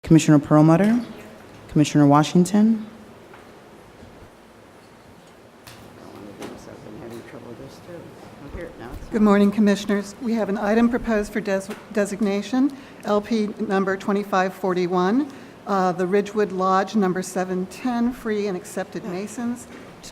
Commissioner Perlmutter, Commissioner Washington. Good morning, Commissioners. We have an item proposed for designation, LP number 2541, the Ridgewood Lodge number 710, Free and Accepted Masons,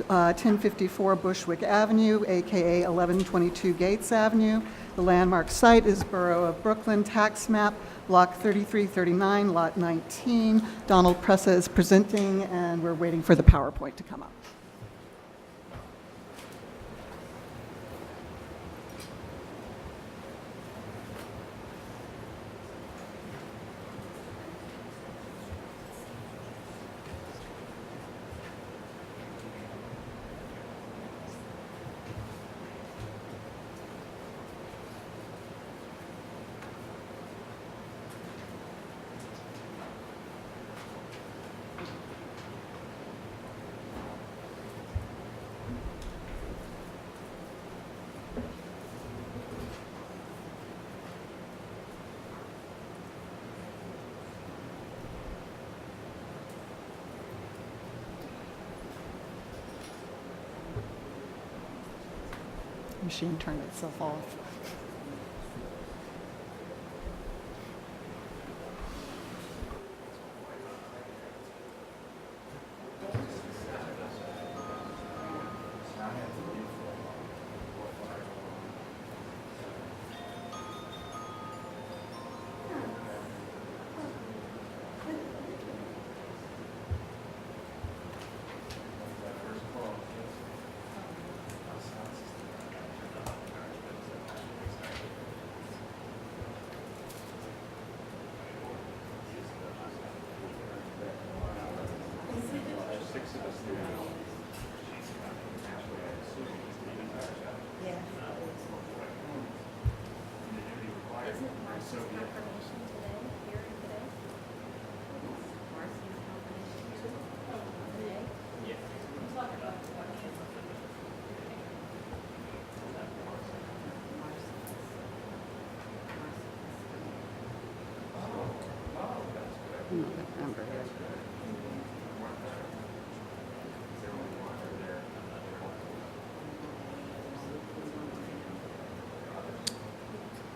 1054 Bushwick Avenue, aka 1122 Gates Avenue. The landmark site is Borough of Brooklyn, tax map, block 3339, lot 19. Donald Pressa is presenting, and we're waiting for the PowerPoint to come up. Machine turned itself off.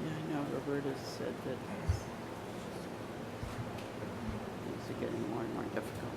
Yeah, I know Roberta said that things are getting more and more difficult.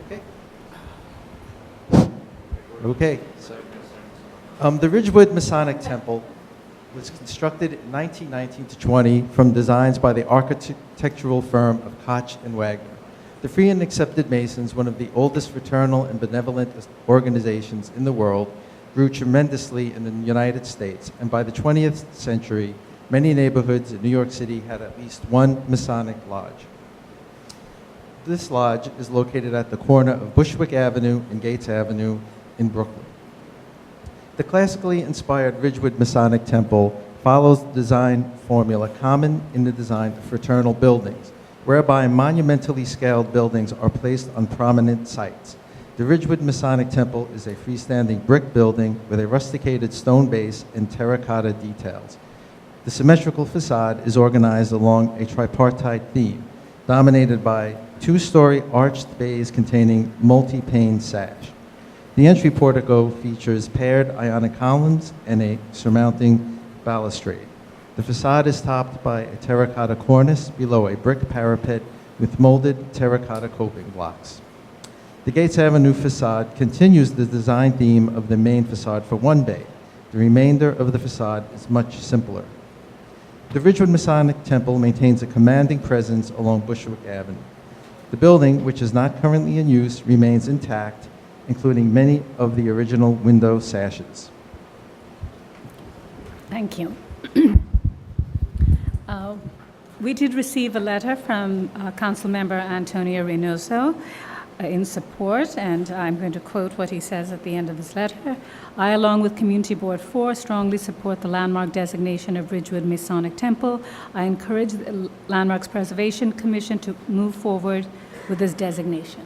Okay. Okay. The Ridgewood Masonic Temple was constructed in 1919 to 20 from designs by the architectural firm of Koch and Wagner. The Free and Accepted Masons, one of the oldest fraternal and benevolent organizations in the world, grew tremendously in the United States, and by the 20th century, many neighborhoods in New York City had at least one Masonic lodge. This lodge is located at the corner of Bushwick Avenue and Gates Avenue in Brooklyn. The classically inspired Ridgewood Masonic Temple follows the design formula common in the design of fraternal buildings, whereby monumentally scaled buildings are placed on prominent sites. The Ridgewood Masonic Temple is a freestanding brick building with a rusticated stone base and terracotta details. The symmetrical facade is organized along a tripartite theme, dominated by two-story arched bays containing multi-pane sash. The entry portico features paired ionic columns and a surmounting balustrade. The facade is topped by a terracotta cornice below a brick parapet with molded terracotta coping blocks. The Gates Avenue facade continues the design theme of the main facade for one bay. The remainder of the facade is much simpler. The Ridgewood Masonic Temple maintains a commanding presence along Bushwick Avenue. The building, which is not currently in use, remains intact, including many of the original window sashes. Thank you. We did receive a letter from Councilmember Antonio Reynoso in support, and I'm going to quote what he says at the end of this letter. I, along with Community Board 4, strongly support the landmark designation of Ridgewood Masonic Temple. I encourage the Landmarks Preservation Commission to move forward with this designation.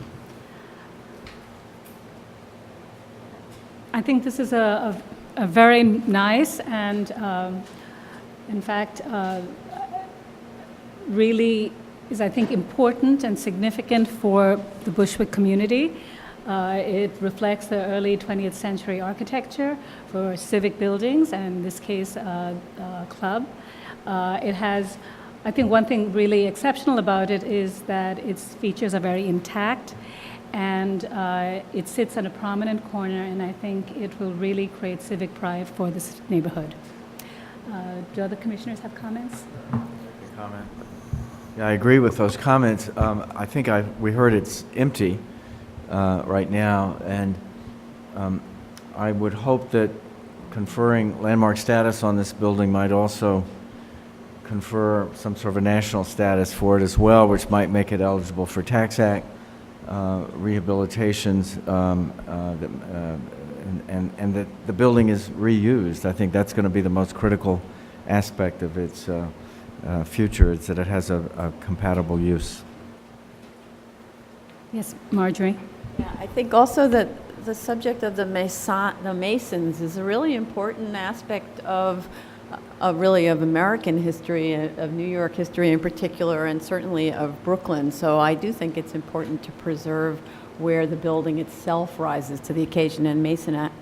I think this is a very nice and, in fact, really is, I think, important and significant for the Bushwick community. It reflects the early 20th century architecture for civic buildings, and in this case, a club. It has, I think one thing really exceptional about it is that its features are very intact, and it sits in a prominent corner, and I think it will really create civic pride for this neighborhood. Do other commissioners have comments? Comment. Yeah, I agree with those comments. I think we heard it's empty right now, and I would hope that conferring landmark status on this building might also confer some sort of a national status for it as well, which might make it eligible for Tax Act rehabilitations, and that the building is reused. I think that's going to be the most critical aspect of its future, is that it has a compatible use. Yes, Marjorie? Yeah, I think also that the subject of the Masons is a really important aspect of really of American history, of New York history in particular, and certainly of Brooklyn. So I do think it's important to preserve where the building itself rises to the occasion, and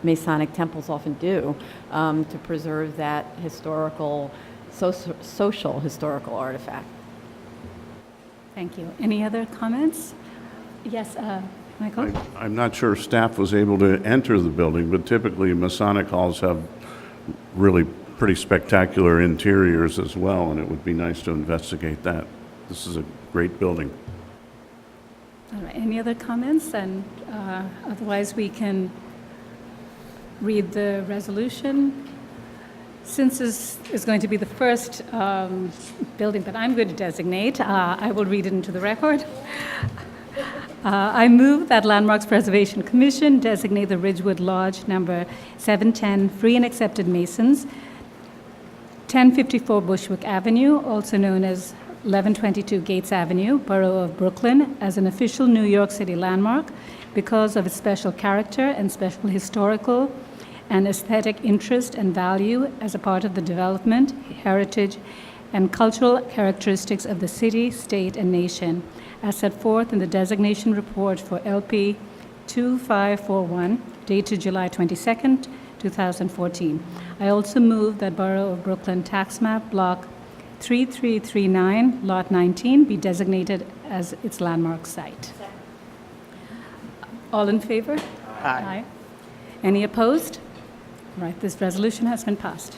Masonic temples often do, to preserve that historical, social historical artifact. Thank you. Any other comments? Yes, Michael? I'm not sure if staff was able to enter the building, but typically Masonic halls have really pretty spectacular interiors as well, and it would be nice to investigate that. This is a great building. All right, any other comments? And otherwise, we can read the resolution. Since this is going to be the first building that I'm going to designate, I will read it into the record. I move that Landmarks Preservation Commission designate the Ridgewood Lodge number 710 Free and Accepted Masons, 1054 Bushwick Avenue, also known as 1122 Gates Avenue, Borough of Brooklyn, as an official New York City landmark because of its special character and special historical and aesthetic interest and value as a part of the development, heritage, and cultural characteristics of the city, state, and nation, as set forth in the designation report for LP 2541, dated July 22nd, 2014. I also move that Borough of Brooklyn Tax Map Block 3339, Lot 19, be designated as its landmark site. All in favor? Aye. Any opposed? Right, this resolution has been passed.